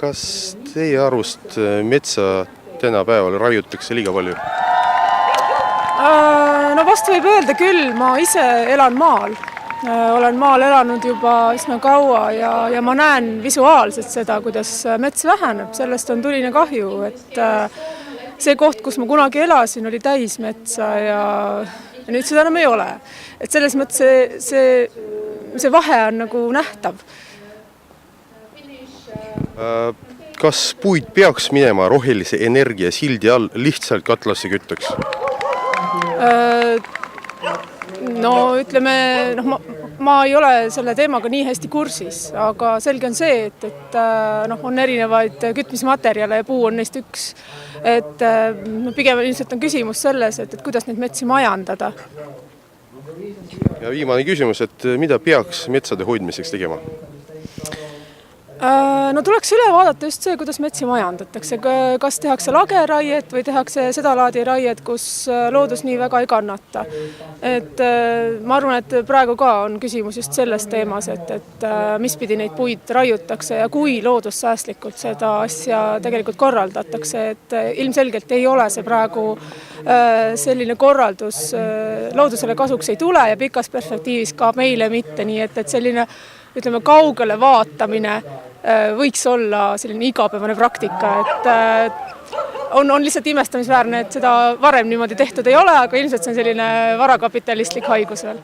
Kas teie arust metsa tänapäeval raiutakse liiga palju? No vast võib öelda küll, ma ise elan maal. Olen maal elanud juba üsna kaua ja ma näen visuaalselt seda, kuidas mets väheneb. Sellest on tuline kahju, et see koht, kus ma kunagi elasin, oli täis metsa ja nüüd seda enam ei ole. Et selles mõttes see vahe on nagu nähtav. Kas puid peaks minema rohelise energia sildi all lihtsalt katlasse kütteks? No ütleme, ma ei ole selle teemaga nii hästi kursis, aga selge on see, et on erinevaid kütmismaterjale ja puu on neist üks. Et pigem ilmselt on küsimus selles, et kuidas neid metsi majandada. Ja viimane küsimus, et mida peaks metsade hoidmiseks tegema? No tuleks üle vaadata just see, kuidas metsi majandatakse. Kas tehakse lageraiet või tehakse seda laadi raiet, kus loodus nii väga ei kannata. Et ma arvan, et praegu ka on küsimus just selles teemas, et mis pidi neid puid raiutakse ja kui loodussäästlikult seda asja tegelikult korraldatakse. Et ilmselgelt ei ole see praegu selline korraldus loodusele kasuks ei tule ja pikas perspektiivis ka meile mitte. Nii et selline kaugele vaatamine võiks olla selline igapäevane praktika, et on lihtsalt imestamisväärne, et seda varem niimoodi tehtud ei ole, aga ilmselt see on selline varakapitalistlik haigus veel.